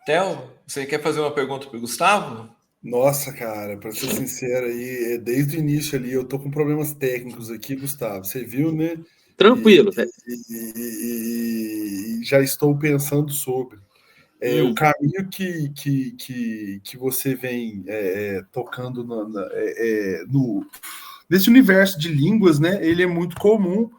Theo, você quer fazer uma pergunta para o Gustavo? Nossa, cara, pra ser sincero aí, desde o início ali, eu tô com problemas técnicos aqui, Gustavo. Você viu, né? E, Tranquilo, velho. e já estou pensando sobre o caminho que você vem tocando nesse universo de línguas, né? Ele é muito comum.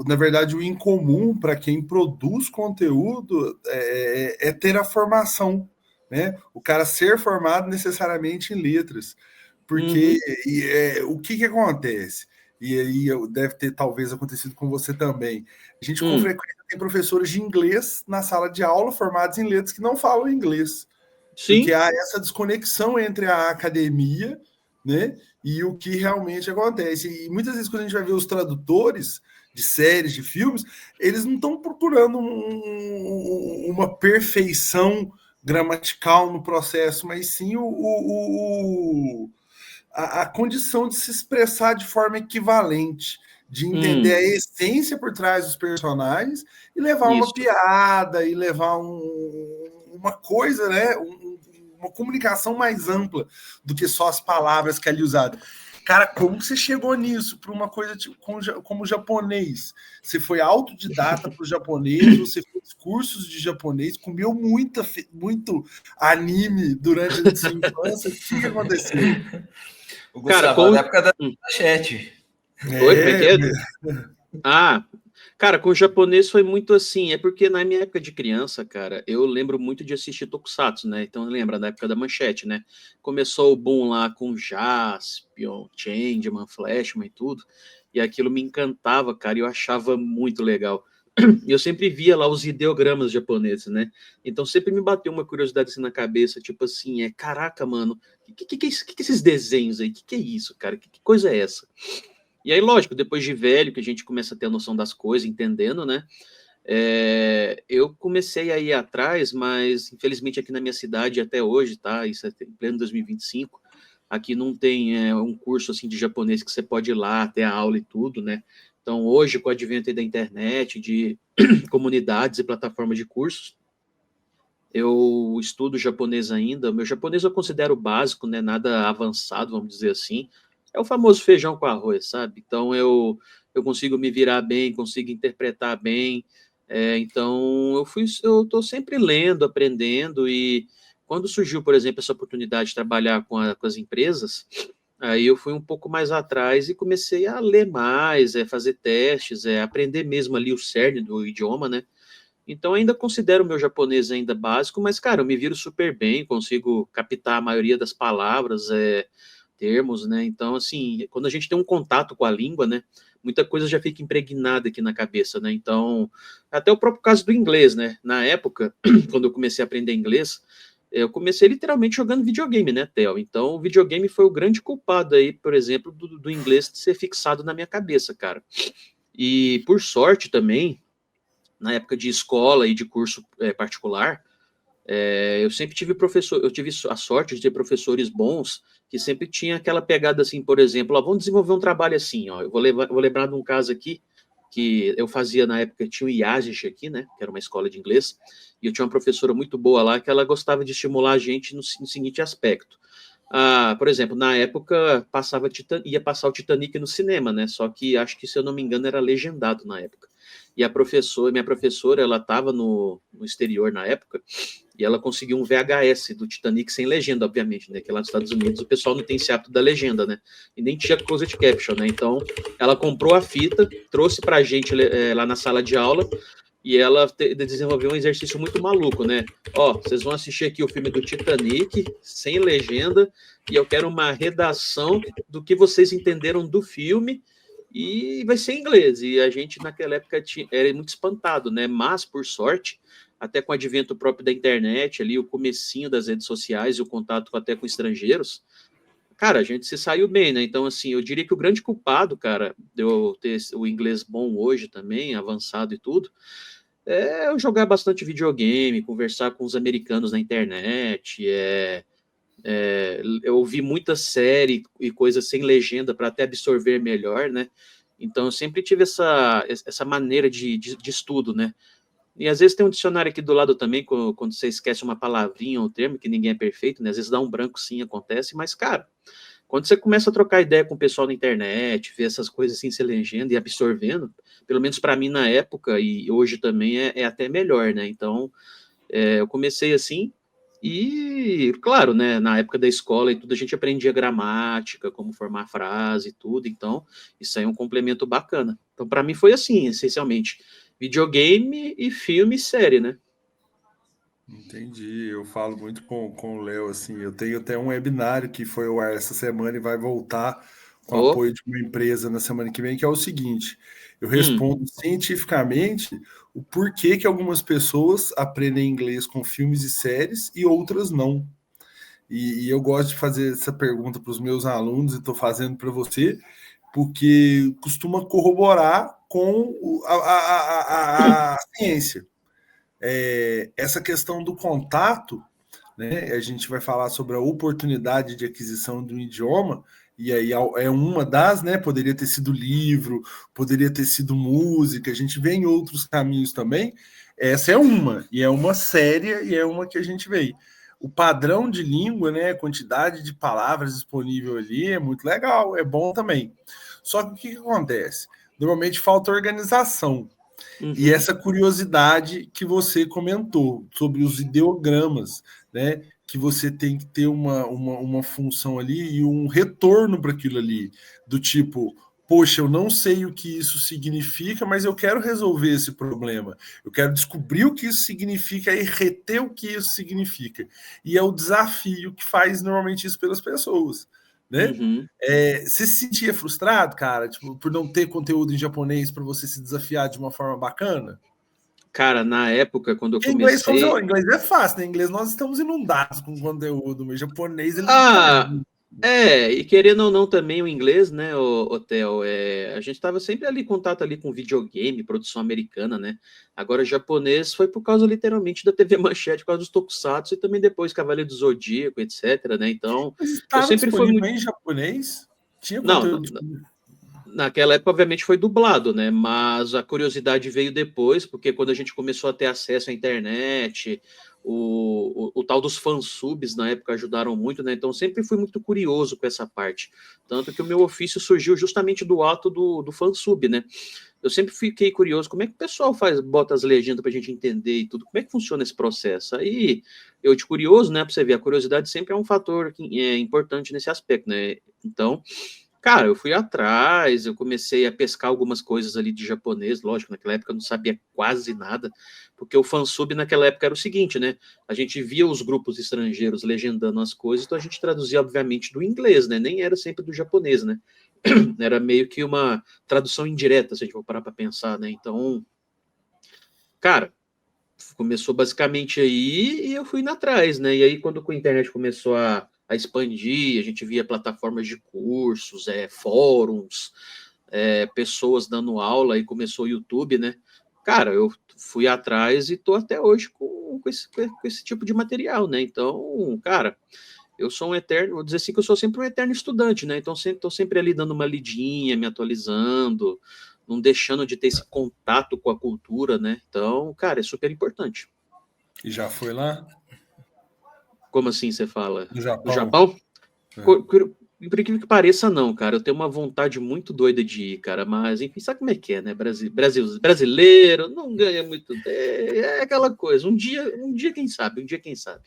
Na verdade, o incomum para quem produz conteúdo é ter a formação, né? O cara ser formado necessariamente em letras, porque o que acontece? E aí deve ter talvez acontecido com você também. A gente com frequência tem professores de inglês na sala de aula formados em letras que não falam inglês, porque Sim, há essa desconexão entre a academia, né, e o que realmente acontece. E muitas vezes quando a gente vai ver os tradutores de séries, de filmes, eles não estão procurando uma perfeição gramatical no processo, mas sim a condição de se expressar de forma equivalente, de entender a essência por trás dos personagens e levar uma isso. piada e levar uma coisa, né? Uma comunicação mais ampla do que só as palavras que ali usadas. Cara, como que você chegou nisso para uma coisa tipo, como japonês? Você foi autodidata para o japonês, você fez cursos de japonês, comeu muito anime durante a sua infância. O que aconteceu? O Cara, Gustavo, na época da chat. Oi, como é que É, é? Ah, cara, com o japonês foi muito assim, é porque na minha época de criança, cara, eu lembro muito de assistir Tokusatsu, né? Então lembra da época da Manchete, né? Começou o boom lá com Jaspion, Changeman, Flashman e tudo, e aquilo me encantava, cara, e eu achava muito legal. E eu sempre via lá os ideogramas japoneses, né? Então sempre me bateu uma curiosidade assim na cabeça, tipo assim, caraca, mano, que esses desenhos aí? Que é isso, cara? Que coisa é essa? E aí, lógico, depois de velho, que a gente começa a ter a noção das coisas, entendendo, né? Eu comecei a ir atrás, mas infelizmente aqui na minha cidade até hoje, tá? Isso é em pleno 2025, aqui não tem um curso assim de japonês que você pode ir lá, ter a aula e tudo, né? Então, hoje, com o advento aí da internet, de comunidades e plataformas de cursos, eu estudo japonês ainda. Meu japonês eu considero básico, né? Nada avançado, vamos dizer assim. É o famoso feijão com arroz, sabe? Então eu consigo me virar bem, consigo interpretar bem. Então eu estou sempre lendo, aprendendo e quando surgiu, por exemplo, essa oportunidade de trabalhar com as empresas, aí eu fui um pouco mais atrás e comecei a ler mais, fazer testes, aprender mesmo ali o cerne do idioma, né? Então ainda considero o meu japonês ainda básico, mas, cara, eu me viro super bem, consigo captar a maioria das palavras, termos, né? Então, assim, quando a gente tem um contato com a língua, né, muita coisa já fica impregnada aqui na cabeça, né? Então, até o próprio caso do inglês, né? Na época, quando eu comecei a aprender inglês, eu comecei literalmente jogando videogame, né, Theo? Então, o videogame foi o grande culpado aí, por exemplo, do inglês ser fixado na minha cabeça, cara. E, por sorte também, na época de escola e de curso particular, eu sempre tive professor, eu tive a sorte de ter professores bons que sempre tinha aquela pegada assim, por exemplo, vamos desenvolver um trabalho assim, ó, eu vou lembrar de um caso aqui que eu fazia na época, tinha o IASIS aqui, né, que era uma escola de inglês, e eu tinha uma professora muito boa lá que ela gostava de estimular a gente no seguinte aspecto. Por exemplo, na época ia passar o Titanic no cinema, né? Só que acho que, se eu não me engano, era legendado na época. E minha professora, ela estava no exterior na época, e ela conseguiu um VHS do Titanic sem legenda, obviamente, né? Que lá nos Estados Unidos o pessoal não tem esse hábito da legenda, né? E nem tinha closed caption, né? Então, ela comprou a fita, trouxe pra gente lá na sala de aula, e ela desenvolveu um exercício muito maluco, né? Ó, vocês vão assistir aqui o filme do Titanic, sem legenda, e eu quero uma redação do que vocês entenderam do filme, e vai ser em inglês. E a gente, naquela época, era muito espantado, né? Mas, por sorte, até com o advento próprio da internet, ali, o comecinho das redes sociais e o contato até com estrangeiros, cara, a gente se saiu bem, né? Então, assim, eu diria que o grande culpado, cara, de eu ter o inglês bom hoje também, avançado e tudo, eu jogar bastante videogame, conversar com os americanos na internet, eu ouvi muita série e coisas sem legenda para até absorver melhor, né? Então eu sempre tive essa maneira de estudo, né? E às vezes tem um dicionário aqui do lado também, quando você esquece uma palavrinha ou um termo, que ninguém é perfeito, né? Às vezes dá um branco, sim, acontece, mas, cara, quando você começa a trocar ideia com o pessoal na internet, ver essas coisas assim, se legenda e absorvendo, pelo menos para mim na época, e hoje também é até melhor, né? Então, eu comecei assim, e, claro, né, na época da escola e tudo, a gente aprendia gramática, como formar frase e tudo, então, isso aí é um complemento bacana. Então, para mim foi assim, essencialmente, videogame e filme e série, né? Entendi. Eu falo muito com o Léo, assim, eu tenho até um webinário que foi ao ar essa semana e vai voltar com Oh, apoio de uma empresa na semana que vem, que é o seguinte: eu hum, respondo cientificamente o porquê que algumas pessoas aprendem inglês com filmes e séries e outras não. E eu gosto de fazer essa pergunta para os meus alunos e estou fazendo para você, porque costuma corroborar com a ciência. Essa questão do contato, né? A gente vai falar sobre a oportunidade de aquisição de um idioma, e aí é uma das, né? Poderia ter sido livro, poderia ter sido música, a gente vê em outros caminhos também. Essa é uma, e é uma séria, e é uma que a gente vê. O padrão de língua, né? A quantidade de palavras disponível ali é muito legal, é bom também. Só que o que acontece? Normalmente falta organização. E uhum, essa curiosidade que você comentou sobre os ideogramas, né? Que você tem que ter uma função ali e um retorno para aquilo ali, do tipo, poxa, eu não sei o que isso significa, mas eu quero resolver esse problema. Eu quero descobrir o que isso significa e reter o que isso significa. E é o desafio que faz normalmente isso pelas pessoas, né? uhum. Você se sentia frustrado, cara, tipo, por não ter conteúdo em japonês para você se desafiar de uma forma bacana? Cara, na época, quando eu Porque inglês, como você comecei, falou, inglês é fácil, né? Inglês nós estamos inundados com conteúdo, mas japonês ele ah, dificulta. e querendo ou não também o inglês, né, o Theo, a gente estava sempre ali em contato ali com videogame, produção americana, né? Agora japonês foi por causa literalmente da TV Manchete, por causa dos tokusatsu e também depois Cavaleiro do Zodíaco, etc, né? Então, Mas eu estava sempre fui disponível muito em japonês? Tinha não, conteúdo disponível? naquela época, obviamente, foi dublado, né? Mas a curiosidade veio depois, porque quando a gente começou a ter acesso à internet, o tal dos fansubs na época ajudaram muito, né? Então sempre fui muito curioso com essa parte. Tanto que o meu ofício surgiu justamente do ato do fansub, né? Eu sempre fiquei curioso como é que o pessoal faz, bota as legendas pra gente entender e tudo, como é que funciona esse processo. Aí, eu de curioso, né, pra você ver, a curiosidade sempre é um fator que é importante nesse aspecto, né? Então, cara, eu fui atrás, eu comecei a pescar algumas coisas ali de japonês, lógico, naquela época eu não sabia quase nada, porque o fansub naquela época era o seguinte, né? A gente via os grupos estrangeiros legendando as coisas, então a gente traduzia, obviamente, do inglês, né? Nem era sempre do japonês, né? Era meio que uma tradução indireta, se a gente for parar para pensar, né? Então, cara, começou basicamente aí e eu fui indo atrás, né? E aí, quando a internet começou a expandir, a gente via plataformas de cursos, fóruns, pessoas dando aula e começou o YouTube, né? Cara, eu fui atrás e tô até hoje com esse tipo de material, né? Então, cara, eu sou um eterno, vou dizer assim que eu sou sempre um eterno estudante, né? Então sempre estou sempre ali dando uma lidinha, me atualizando, não deixando de ter esse contato com a cultura, né? Então, cara, é super importante. E já foi lá? Como assim você fala? No Do Japão? Japão? É. Por incrível que pareça, não, cara. Eu tenho uma vontade muito doida de ir, cara. Mas, enfim, sabe como é que é, né? Brasileiro não ganha muito bem. É aquela coisa. Um dia, quem sabe? Um dia, quem sabe?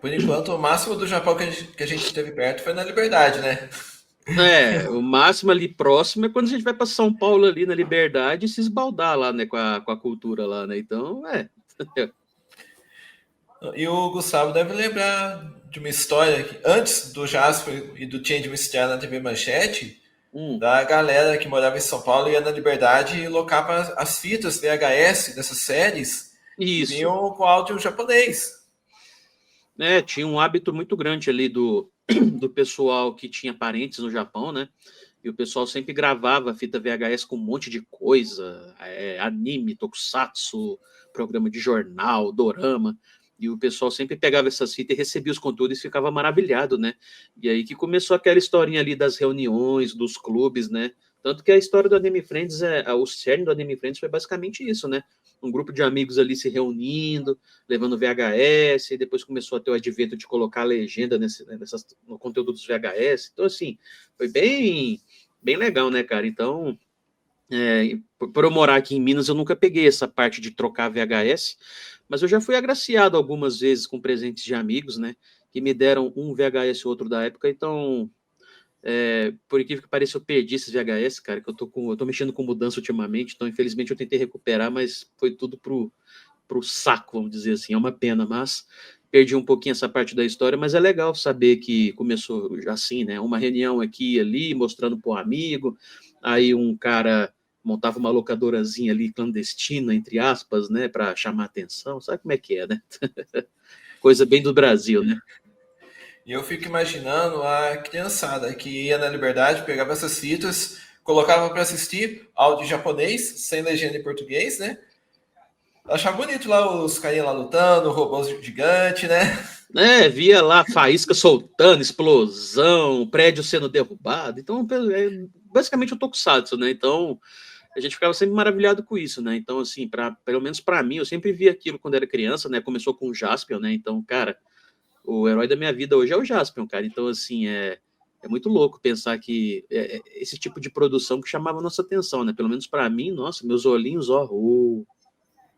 Por enquanto, o máximo do Japão que a gente teve perto foi na Liberdade, né? O máximo ali próximo é quando a gente vai para São Paulo ali na Liberdade e se esbaldar lá, né, com a cultura lá, né? Então, E o Gustavo deve lembrar de uma história que, antes do Jasper e do Change estrear na TV Manchete, hum, da galera que morava em São Paulo ia na Liberdade e locava as fitas VHS dessas séries que isso. vinham com áudio japonês. Tinha um hábito muito grande ali do pessoal que tinha parentes no Japão, né? E o pessoal sempre gravava fita VHS com um monte de coisa, anime, tokusatsu, programa de jornal, dorama. E o pessoal sempre pegava essas fitas e recebia os conteúdos e ficava maravilhado, né? E aí que começou aquela historinha ali das reuniões, dos clubes, né? Tanto que a história do Anime Friends, o cerne do Anime Friends foi basicamente isso, né? um grupo de amigos ali se reunindo, levando VHS, e depois começou a ter o advento de colocar a legenda no conteúdo dos VHS. Então, assim, foi bem legal, né, cara? Então, por eu morar aqui em Minas, eu nunca peguei essa parte de trocar VHS, mas eu já fui agraciado algumas vezes com presentes de amigos, né, que me deram um VHS ou outro da época. Então, por incrível que pareça, eu perdi esses VHS, cara, que eu tô mexendo com mudança ultimamente, então infelizmente eu tentei recuperar, mas foi tudo pro saco, vamos dizer assim. É uma pena, mas perdi um pouquinho essa parte da história, mas é legal saber que começou assim, né? Uma reunião aqui e ali, mostrando para um amigo, aí um cara montava uma locadorazinha ali clandestina, entre aspas, né, para chamar atenção. Sabe como é que é, né? Coisa bem do Brasil, né? E eu fico imaginando a criançada que ia na Liberdade, pegava essas fitas, colocava para assistir áudio em japonês, sem legenda em português, né? Achava bonito lá os carinha lá lutando, robôs gigantes, né? Via lá faísca soltando, explosão, prédio sendo derrubado. Então, basicamente o Tokusatsu, né? Então, a gente ficava sempre maravilhado com isso, né? Então, assim, pelo menos para mim, eu sempre vi aquilo quando era criança, né? Começou com o Jaspion, né? Então, cara, o herói da minha vida hoje é o Jaspion, cara. Então, assim, é muito louco pensar que esse tipo de produção que chamava a nossa atenção, né? Pelo menos para mim, nossa, meus olhinhos, ó,